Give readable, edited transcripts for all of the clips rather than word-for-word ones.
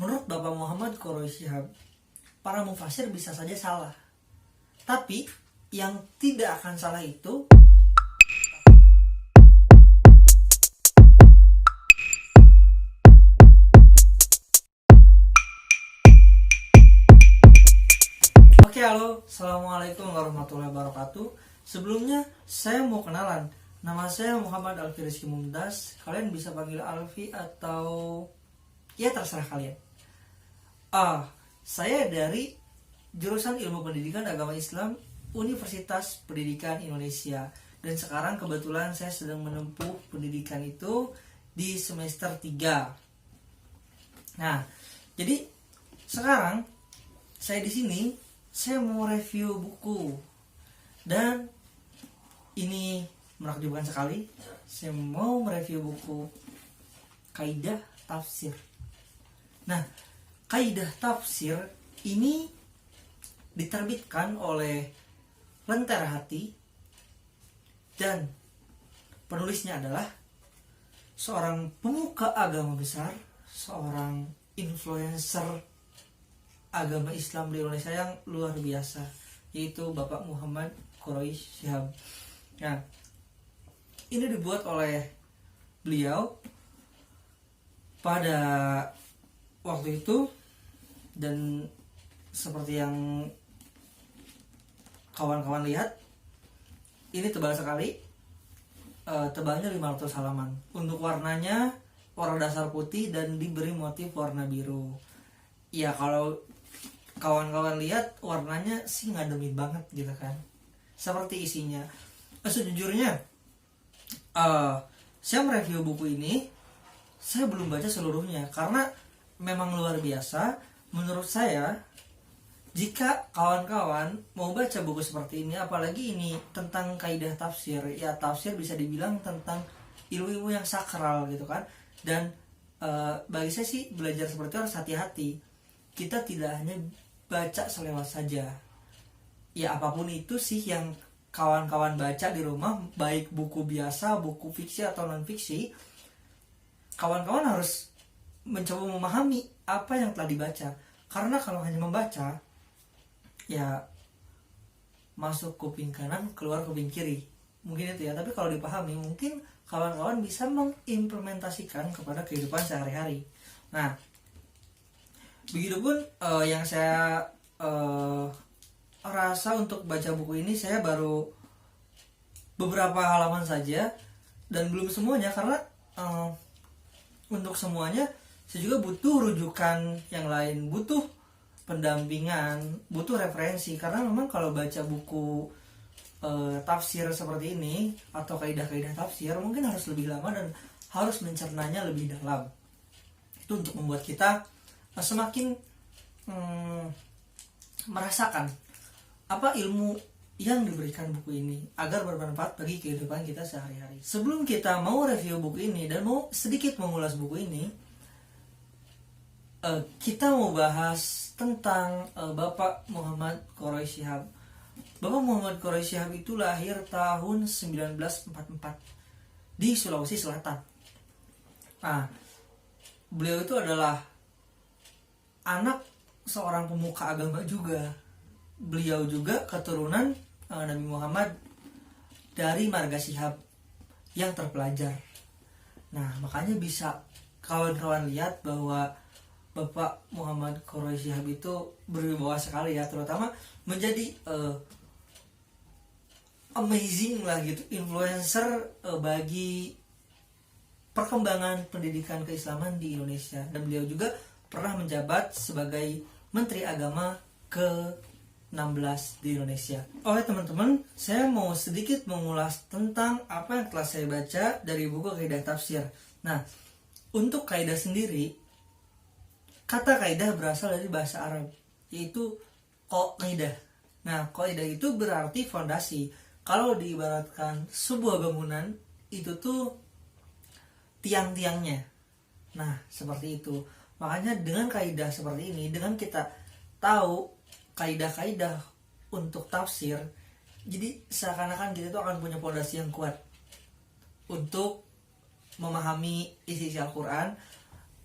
Menurut Bapak Muhammad Quraisy Shihab, para mufasir bisa saja salah. Tapi yang tidak akan salah itu Oke, halo, assalamualaikum warahmatullahi wabarakatuh. Sebelumnya saya mau kenalan. Nama saya Muhammad Alfi Rizky Mumtaz. Kalian bisa panggil Alfi atau ya terserah kalian. Saya dari jurusan Ilmu Pendidikan Agama Islam Universitas Pendidikan Indonesia. Dan sekarang kebetulan saya sedang menempuh pendidikan itu di semester 3. Nah, jadi sekarang saya di sini saya mau review buku, dan ini menakjubkan sekali. Saya mau mereview buku Kaidah Tafsir. Nah, Kaidah Tafsir ini diterbitkan oleh Lentera Hati, dan penulisnya adalah seorang pemuka agama besar, seorang influencer agama Islam di Indonesia yang luar biasa, yaitu Bapak Muhammad Quraisy Shihab. Nah, ini dibuat oleh beliau pada waktu itu, dan seperti yang kawan-kawan lihat, ini tebal sekali. Tebalnya 500 halaman. Untuk warnanya warna dasar putih dan diberi motif warna biru. Ya, kalau kawan-kawan lihat warnanya sih ngademin banget gitu kan. Seperti isinya. Sejujurnya saya mereview buku ini, saya belum baca seluruhnya karena memang luar biasa. Menurut saya, jika kawan-kawan mau baca buku seperti ini, apalagi ini tentang kaidah tafsir, ya tafsir bisa dibilang tentang ilmu-ilmu yang sakral gitu kan. Dan bagi saya sih belajar seperti itu harus hati-hati. Kita tidak hanya baca selewat saja. Ya apapun itu sih yang kawan-kawan baca di rumah, baik buku biasa, buku fiksi atau non fiksi, kawan-kawan harus mencoba memahami apa yang telah dibaca. Karena kalau hanya membaca, ya masuk kuping kanan, keluar kuping kiri. Mungkin itu ya, tapi kalau dipahami, mungkin kawan-kawan bisa mengimplementasikan kepada kehidupan sehari-hari. Nah, begitupun yang saya rasa untuk baca buku ini, saya baru beberapa halaman saja dan belum semuanya, karena untuk semuanya saya juga butuh rujukan yang lain, butuh pendampingan, butuh referensi. Karena memang kalau baca buku tafsir seperti ini atau kaidah-kaidah tafsir mungkin harus lebih lama dan harus mencernanya lebih dalam. Itu untuk membuat kita semakin merasakan apa ilmu yang diberikan buku ini agar bermanfaat bagi kehidupan kita sehari-hari. Sebelum kita mau review buku ini dan mau sedikit mengulas buku ini, kita mau bahas tentang Bapak Muhammad Quraisy Shihab. Bapak Muhammad Quraisy Shihab itu lahir tahun 1944 di Sulawesi Selatan. Nah, beliau itu adalah anak seorang pemuka agama juga. Beliau juga keturunan Nabi Muhammad dari marga Shihab yang terpelajar. Nah, makanya bisa kawan-kawan lihat bahwa Bapak Muhammad Quraisy Shihab itu berwibawa sekali ya, terutama menjadi amazing lah gitu, influencer bagi perkembangan pendidikan keislaman di Indonesia. Dan beliau juga pernah menjabat sebagai Menteri Agama ke-16 di Indonesia. Oke teman-teman, saya mau sedikit mengulas tentang apa yang telah saya baca dari buku Kaidah Tafsir. Nah, untuk kaidah sendiri, kata kaidah berasal dari bahasa Arab, yaitu qaidah. Nah, qaidah itu berarti fondasi. Kalau diibaratkan sebuah bangunan, itu tuh tiang-tiangnya. Nah, seperti itu. Makanya dengan kaidah seperti ini, dengan kita tahu kaidah-kaidah untuk tafsir, jadi seakan-akan kita tuh akan punya fondasi yang kuat untuk memahami isi Al-Quran,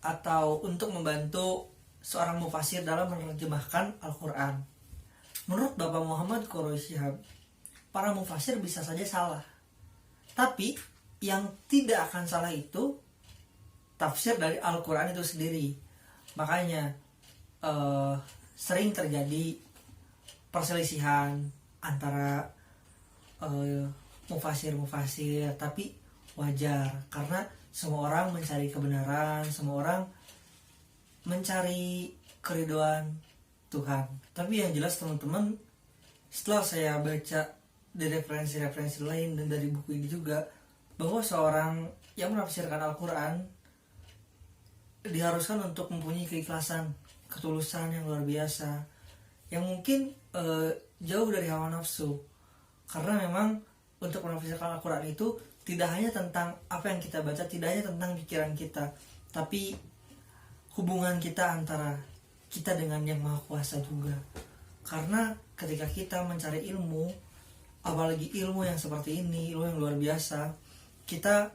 atau untuk membantu seorang mufasir dalam menerjemahkan Al-Quran. Menurut Bapak Muhammad Quraisy Shihab, para mufasir bisa saja salah, tapi yang tidak akan salah itu tafsir dari Al-Quran itu sendiri. Makanya sering terjadi perselisihan antara mufasir, tapi wajar karena semua orang mencari kebenaran, semua orang mencari keridhaan Tuhan. Tapi yang jelas teman-teman, setelah saya baca dari referensi-referensi lain dan dari buku ini juga, bahwa seorang yang menafsirkan Al-Quran diharuskan untuk mempunyai keikhlasan, ketulusan yang luar biasa, yang mungkin jauh dari hawa nafsu. Karena memang untuk menafsirkan Al-Quran itu tidak hanya tentang apa yang kita baca, tidak hanya tentang pikiran kita, tapi hubungan kita antara kita dengan Yang Maha Kuasa juga. Karena ketika kita mencari ilmu, apalagi ilmu yang seperti ini, ilmu yang luar biasa, kita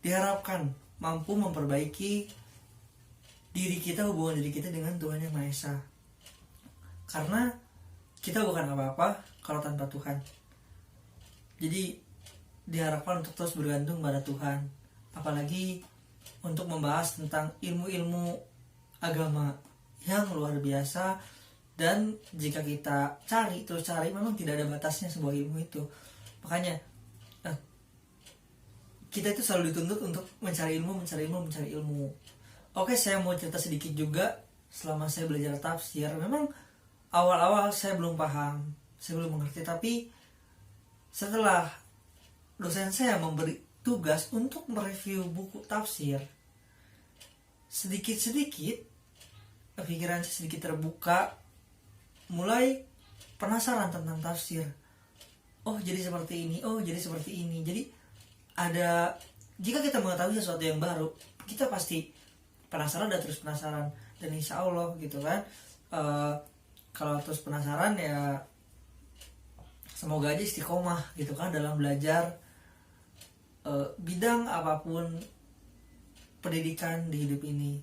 diharapkan mampu memperbaiki diri kita, hubungan diri kita dengan Tuhan Yang Maha Esa. Karena kita bukan apa-apa kalau tanpa Tuhan. Jadi diharapkan untuk terus bergantung pada Tuhan, apalagi untuk membahas tentang ilmu-ilmu agama yang luar biasa. Dan jika kita terus cari, memang tidak ada batasnya sebuah ilmu itu. Makanya kita itu selalu dituntut untuk mencari ilmu. Oke, saya mau cerita sedikit juga. Selama saya belajar tafsir, memang awal-awal saya belum paham, saya belum mengerti. Tapi setelah dosen saya memberi tugas untuk mereview buku tafsir, sedikit-sedikit pikiran saya sedikit terbuka, mulai penasaran tentang tafsir. Oh, jadi seperti ini, Jadi ada, jika kita mengetahui sesuatu yang baru, kita pasti penasaran dan terus penasaran. Dan insya Allah gitu kan, kalau terus penasaran ya semoga aja istiqomah gitu kan dalam belajar bidang apapun pendidikan di hidup ini.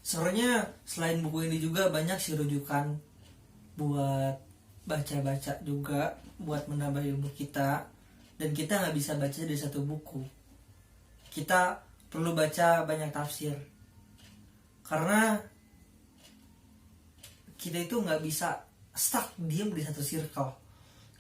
Sebenarnya selain buku ini juga banyak sih rujukan buat baca-baca juga, buat menambah ilmu kita. Dan kita nggak bisa baca dari satu buku, kita perlu baca banyak tafsir. Karena kita itu nggak bisa stuck diam di satu circle.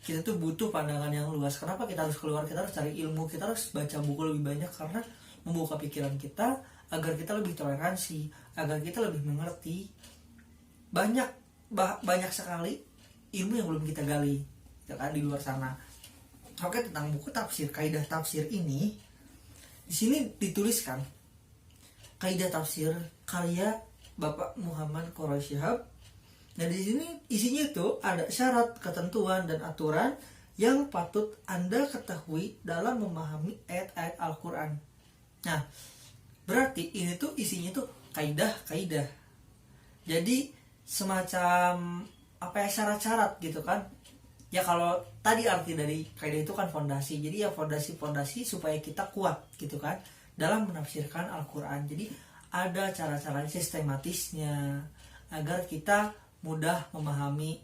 Kita tuh butuh pandangan yang luas. Kenapa kita harus keluar? Kita harus cari ilmu, kita harus baca buku lebih banyak, karena membuka pikiran kita agar kita lebih toleransi, agar kita lebih mengerti banyak sekali ilmu yang belum kita gali, ya kan, di luar sana. Oke, tentang buku tafsir, kaidah tafsir ini, di sini dituliskan kaidah tafsir karya Bapak Muhammad Quraisy Shihab. Nah, di sini isinya itu ada syarat, ketentuan, dan aturan yang patut Anda ketahui dalam memahami ayat-ayat Al-Quran. Nah, berarti ini tuh isinya tuh kaidah-kaidah. Jadi semacam syarat-syarat gitu kan. Ya kalau tadi arti dari kaidah itu kan fondasi. Jadi ya fondasi supaya kita kuat gitu kan dalam menafsirkan Al-Quran. Jadi ada cara-cara sistematisnya agar kita mudah memahami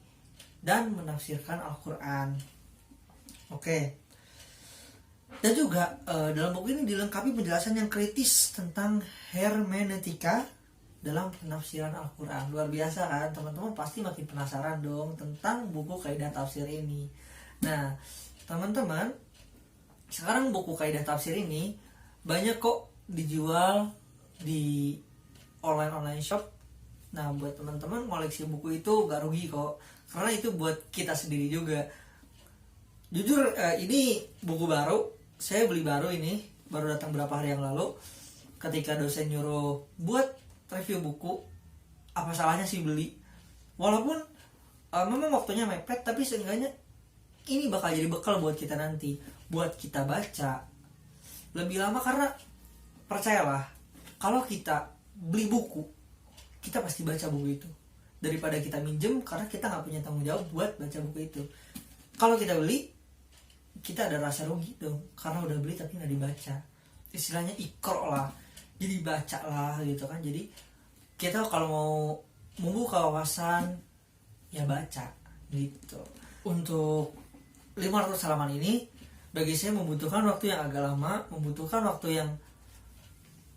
dan menafsirkan Al-Quran. Oke. Dan juga dalam buku ini dilengkapi penjelasan yang kritis tentang hermeneutika dalam penafsiran Al-Quran. Luar biasa kan, teman-teman pasti makin penasaran dong tentang buku kaidah tafsir ini. Nah, teman-teman, sekarang buku kaidah tafsir ini banyak kok dijual di online shop. Nah, buat teman-teman koleksi buku itu gak rugi kok, karena itu buat kita sendiri juga. Jujur ini buku baru, saya beli baru ini, baru datang berapa hari yang lalu. Ketika dosen nyuruh buat review buku, apa salahnya sih beli? Walaupun memang waktunya mepet, tapi seenggaknya ini bakal jadi bekal buat kita nanti, buat kita baca lebih lama. Karena percayalah, kalau kita beli buku, kita pasti baca buku itu daripada kita minjem, karena kita nggak punya tanggung jawab buat baca buku itu. Kalau kita beli, kita ada rasa rugi dong, karena udah beli tapi nggak dibaca. Istilahnya ikro lah, jadi baca lah gitu kan. Jadi kita kalau mau membuka wawasan ya baca gitu. Untuk 500 halaman ini bagi saya membutuhkan waktu yang agak lama, membutuhkan waktu yang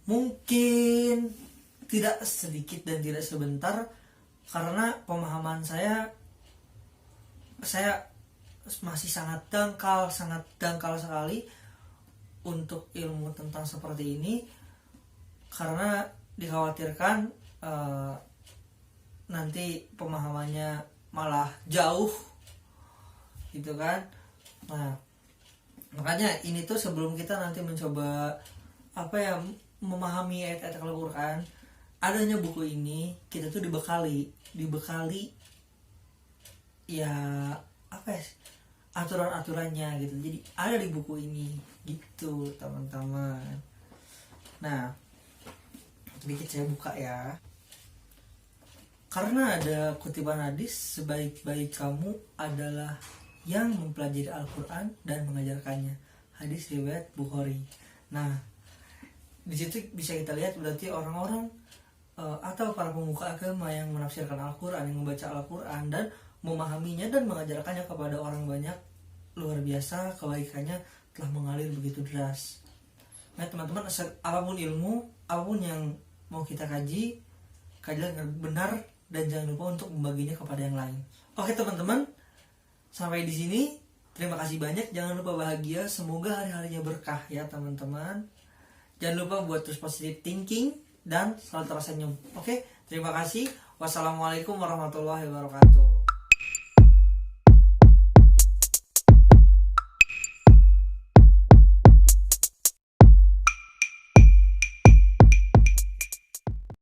mungkin tidak sedikit dan tidak sebentar, karena pemahaman saya masih sangat dangkal sekali untuk ilmu tentang seperti ini, karena dikhawatirkan nanti pemahamannya malah jauh gitu kan. Nah, makanya ini tuh sebelum kita nanti mencoba memahami ayat-ayat Al-Quran, adanya buku ini kita tuh dibekali ya aturan-aturannya gitu. Jadi ada di buku ini gitu teman-teman. Nah, sedikit saya buka ya. Karena ada kutipan hadis, sebaik-baik kamu adalah yang mempelajari Al-Quran dan mengajarkannya. Hadis riwayat Bukhari. Nah, di situ bisa kita lihat berarti orang-orang atau para pemuka agama yang menafsirkan Al-Quran, yang membaca Al-Quran dan memahaminya dan mengajarkannya kepada orang banyak, luar biasa kebaikannya telah mengalir begitu deras. Nah teman-teman, apapun ilmu, apapun yang mau kita kaji, kajilah dengan benar dan jangan lupa untuk membaginya kepada yang lain. Oke teman-teman, sampai di sini. Terima kasih banyak. Jangan lupa bahagia. Semoga hari-harinya berkah ya teman-teman. Jangan lupa buat terus positive thinking dan selalu tersenyum. Oke, terima kasih. Wassalamualaikum warahmatullahi wabarakatuh.